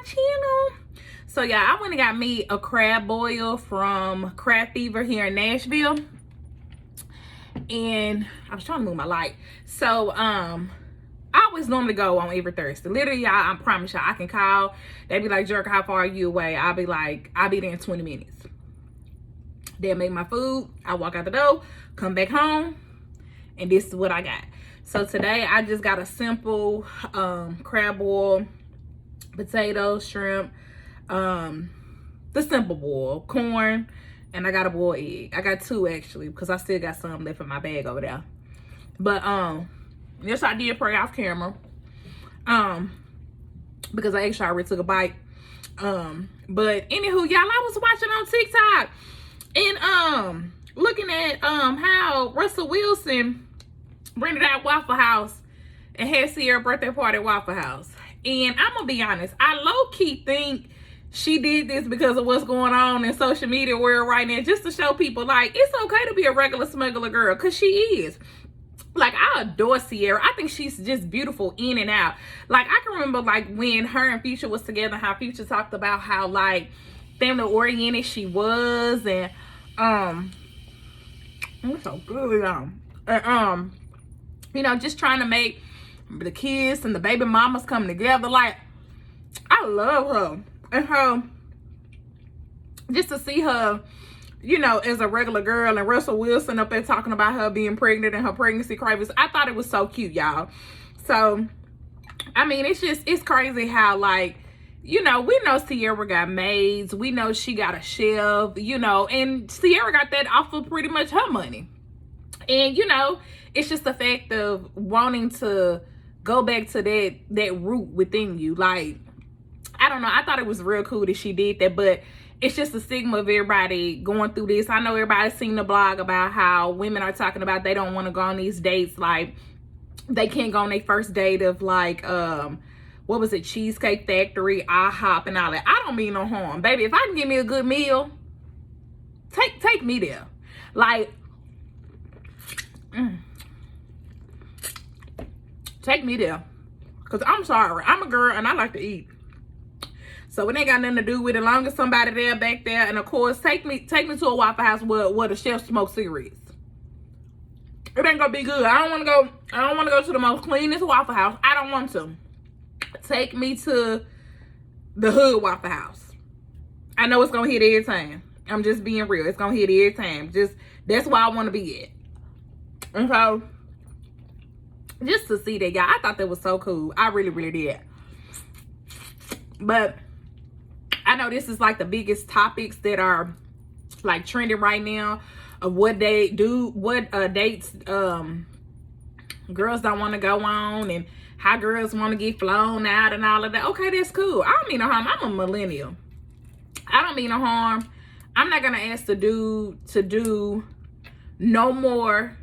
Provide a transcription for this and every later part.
channel. So yeah, I went and got me a crab boil from Crab Fever here in Nashville. And I was trying to move my light. So I always normally go on every Thursday. Literally, y'all, I promise y'all, I can call. They be like, Jerk, how far are you away? I'll be like, I'll be there in 20 minutes. They'll make my food. I walk out the door, come back home, and this is what I got. So today I just got a simple crab boil, potatoes, shrimp, the simple boil, corn, and I got a boiled egg. I got 2 actually, because I still got some left in my bag over there. But yes, I did pray off camera. Because I actually already took a bite. But anywho, y'all, I was watching on TikTok and looking at how Russell Wilson rented out Waffle House and had Ciara birthday party at Waffle House. And I'm gonna be honest, I low-key think she did this because of what's going on in social media world right now, just to show people like it's okay to be a regular smuggler girl, because she is. Like, I adore Ciara. I think she's just beautiful in and out. Like, I can remember like when her and Future was together, how Future talked about how like family oriented she was, and it's so good, y'all. And you know, just trying to make the kids and the baby mamas come together. Like, I love her. And her, just to see her, you know, as a regular girl, and Russell Wilson up there talking about her being pregnant and her pregnancy cravings. I thought it was so cute, y'all. So, I mean, it's crazy how, like, you know, we know Ciara got maids. We know she got a chef, you know, and Ciara got that off of pretty much her money. And, you know, it's just the fact of wanting to go back to that root within you. Like, I don't know. I thought it was real cool that she did that, but it's just the stigma of everybody going through this. I know everybody's seen the blog about how women are talking about they don't want to go on these dates. Like, they can't go on their first date of like, what was it? Cheesecake Factory, IHOP, and all that. I don't mean no harm. Baby, if I can get me a good meal, take me there. Like, take me there. Because I'm sorry. I'm a girl and I like to eat. So it ain't got nothing to do with it. As long as somebody there back there, and of course, take me to a Waffle House where the chef smokes cigarettes. It ain't gonna be good. I don't want to go to the most cleanest Waffle House. I don't want to. Take me to the hood Waffle House. I know it's gonna hit every time. I'm just being real. It's gonna hit every time. That's where I want to be at. And so, just to see that, y'all, I thought that was so cool. I really, really did. But I know this is like the biggest topics that are like trending right now of what they do, what dates girls don't want to go on, and how girls want to get flown out and all of that. Okay, that's cool. I don't mean no harm. I'm a millennial. I don't mean no harm. I'm not gonna ask the dude to do no more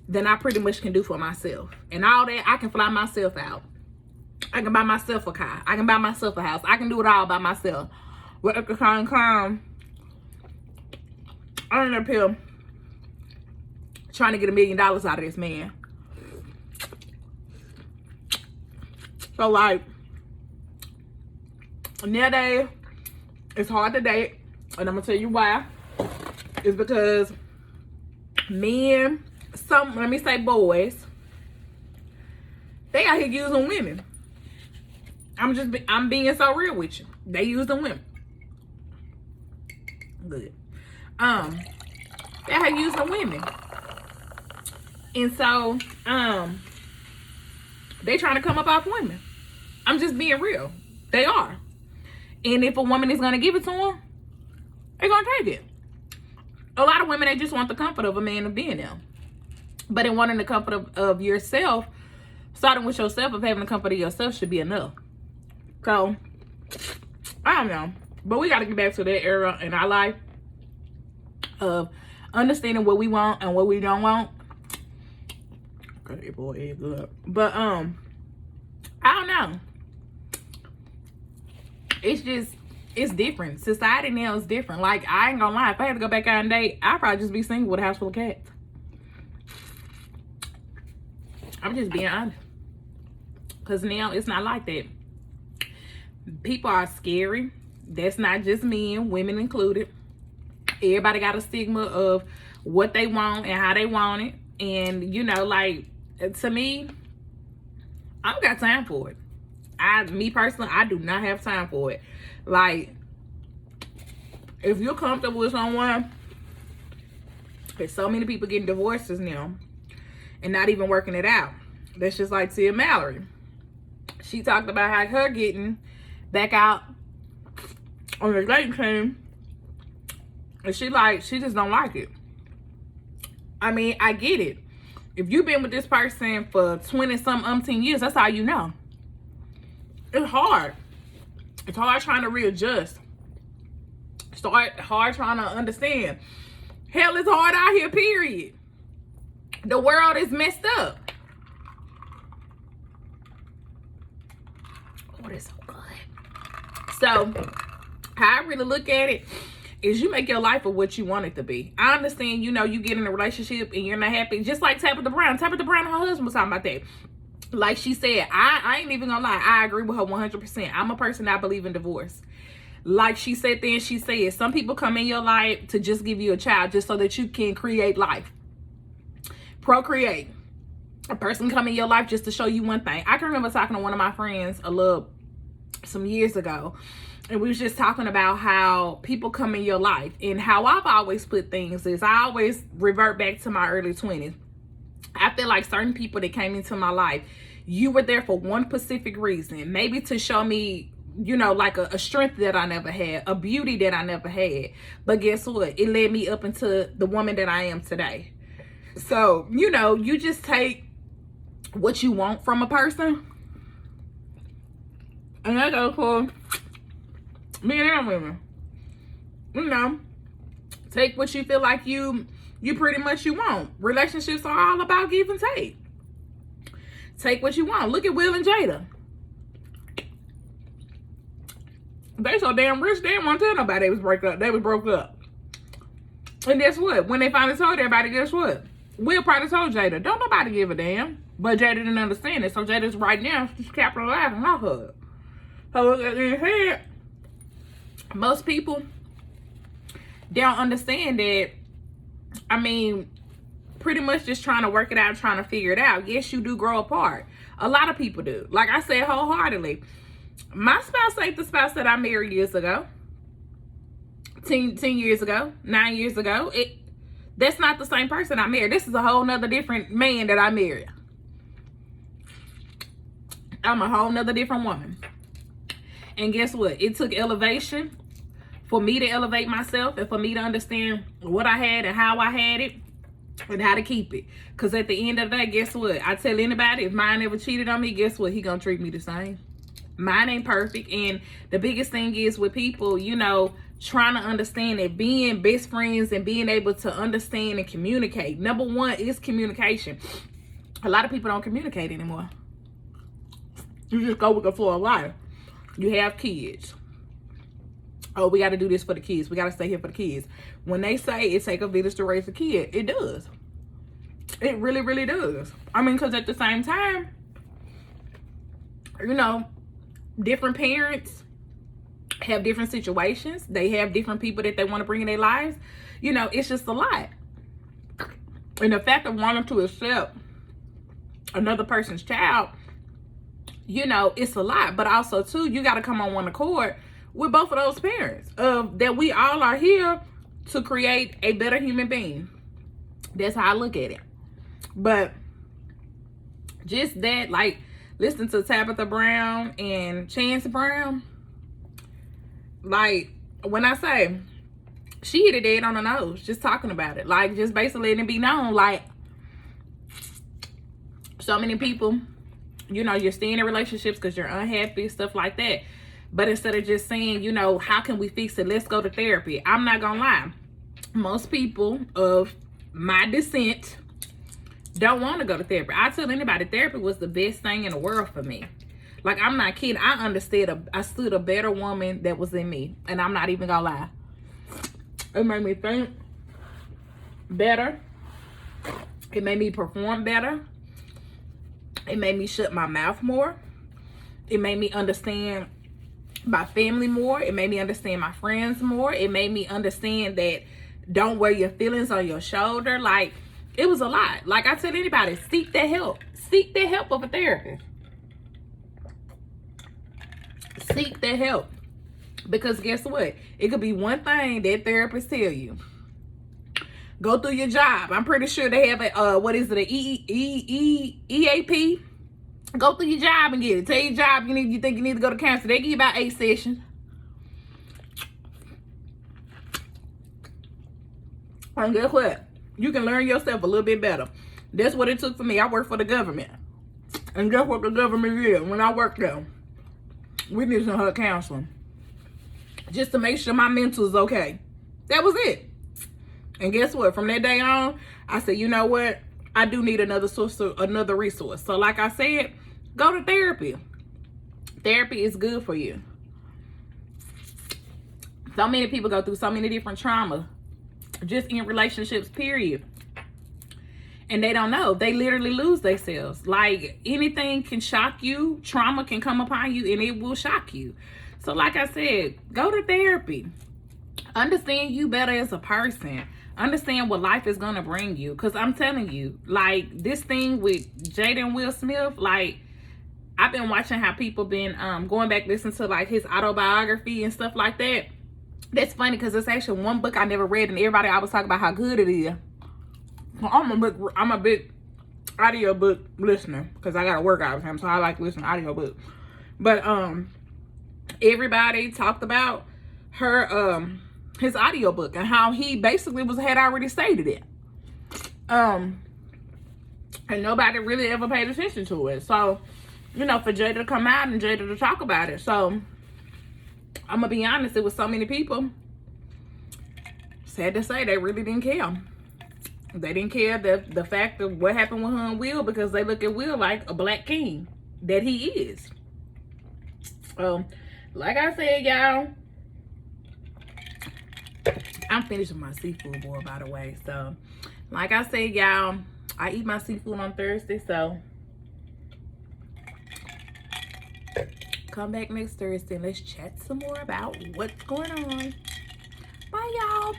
than I pretty much can do for myself. And all that, I can fly myself out. I can buy myself a car. I can buy myself a house. I can do it all by myself. But at the same time, I'm up here trying to get $1 million out of this man. So, like, nowadays, it's hard to date. And I'm going to tell you why. It's because men, let me say boys, they out here using women. I'm being so real with you. They using women. Good. They out here using women. And so, they trying to come up off women. I'm just being real. They are. And if a woman is going to give it to them, they're going to take it. A lot of women, they just want the comfort of a man of being there. But in wanting the comfort of yourself, starting with yourself, of having the comfort of yourself should be enough. So, I don't know. But we got to get back to that era in our life of understanding what we want and what we don't want. Okay, boy, it's good. But, I don't know. It's different. Society now is different. Like, I ain't gonna lie. If I had to go back out and date, I'd probably just be single with a house full of cats. I'm just being honest. Because now it's not like that. People are scary. That's not just men, women included. Everybody got a stigma of what they want and how they want it. And, you know, like, to me, I don't got time for it. Me personally, I do not have time for it. Like, if you're comfortable with someone, there's so many people getting divorces now and not even working it out. That's just like Tia Mallory. She talked about how her getting back out on the dating team, and she just don't like it. I mean, I get it. If you've been with this person for 20-some years, that's how you know. It's hard. It's hard trying to readjust. It's hard trying to understand. Hell is hard out here, period. The world is messed up. Oh, that's so good. So, how I really look at it is you make your life of what you want it to be. I understand, you know, you get in a relationship and you're not happy. Just like Tabitha Brown. Tabitha Brown and her husband was talking about that. Like she said, I ain't even gonna lie. I agree with her 100%. I'm a person that believe in divorce. Like she said then, she said, some people come in your life to just give you a child just so that you can create life. Procreate. A person come in your life just to show you one thing. I can remember talking to one of my friends some years ago. And we was just talking about how people come in your life. And how I've always put things is I always revert back to my early 20s. I feel like certain people that came into my life, you were there for one specific reason. Maybe to show me, you know, like a strength that I never had, a beauty that I never had. But guess what? It led me up into the woman that I am today. So, you know, you just take what you want from a person. And that goes for men and women. You know, take what you feel like you pretty much you want. Relationships are all about give and take. Take what you want. Look at Will and Jada. They so damn rich, they didn't want to tell nobody they was broke up. And guess what? When they finally told everybody, guess what? Will probably told Jada, don't nobody give a damn. But Jada didn't understand it. So Jada's right now, she's capitalizing off of it. So in her head, most people don't understand that. I mean, pretty much just trying to work it out, trying to figure it out. Yes, you do grow apart. A lot of people do. Like I said wholeheartedly, my spouse ain't the spouse that I married years ago. 10 years ago, 9 years ago. That's not the same person I married. This is a whole nother different man that I married. I'm a whole nother different woman. And guess what? It took elevation for me to elevate myself and for me to understand what I had and how I had it and how to keep it. Because at the end of the day, guess what? I tell anybody, if mine ever cheated on me, guess what? He gonna treat me the same. Mine ain't perfect. And the biggest thing is with people, you know, trying to understand that being best friends and being able to understand and communicate. Number one is communication. A lot of people don't communicate anymore. You just go with the flow of life. You have kids. Oh, we got to do this for the kids. We got to stay here for the kids. When they say it take a village to raise a kid, it does. It really, really does. I mean, because at the same time, you know, different parents have different situations. They have different people that they want to bring in their lives. You know, it's just a lot. And the fact of wanting to accept another person's child, you know, it's a lot. But also, too, you got to come on one accord with both of those parents. That we all are here to create a better human being. That's how I look at it. But just that, like, listen to Tabitha Brown and Chance Brown. Like, when I say, she hit it dead on the nose, just talking about it. Like, just basically letting it be known, like, so many people, you know, you're staying in relationships because you're unhappy, stuff like that. But instead of just saying, you know, how can we fix it? Let's go to therapy. I'm not gonna lie. Most people of my descent don't want to go to therapy. I tell anybody, therapy was the best thing in the world for me. Like, I'm not kidding. I stood a better woman that was in me. And I'm not even gonna lie. It made me think better. It made me perform better. It made me shut my mouth more. It made me understand my family more. It made me understand my friends more. It made me understand that don't wear your feelings on your shoulder. Like, it was a lot. Like I tell anybody, seek that help. Seek the help of a therapist. Seek that help. Because guess what? It could be one thing that therapist tell you. Go through your job. I'm pretty sure they have a, what is it, EAP? Go through your job and get it. Tell your job you think you need to go to counseling. They give you about 8 sessions. And guess what? You can learn yourself a little bit better. That's what it took for me. I work for the government. And guess what the government did when I worked there? We did some hard counseling. Just to make sure my mental is okay. That was it. And guess what? From that day on, I said, you know what? I do need another source, another resource. So like I said, go to therapy. Therapy is good for you. So many people go through so many different traumas. Just in relationships, period. And they don't know. They literally lose themselves. Like, anything can shock you. Trauma can come upon you and it will shock you. So like I said, go to therapy. Understand you better as a person. Understand what life is going to bring you. Because I'm telling you, like, this thing with Jada and Will Smith, like, I've been watching how people been going back listening to, like, his autobiography and stuff like that. That's funny because it's actually one book I never read, and everybody always talk about how good it is. I'm a big audiobook listener because I got to work all the time, so I like listening to audiobook. But everybody talked about her his audiobook and how he basically had already stated it. And nobody really ever paid attention to it. So, you know, for Jada to come out and Jada to talk about it. So, I'm going to be honest, it was so many people, sad to say, they really didn't care. They didn't care the fact of what happened with her and Will, because they look at Will like a black king that he is. Like I said, y'all, I'm finished with my seafood boil, by the way. So, like I said, y'all, I eat my seafood on Thursday, so come back next Thursday and let's chat some more about what's going on. Bye, y'all.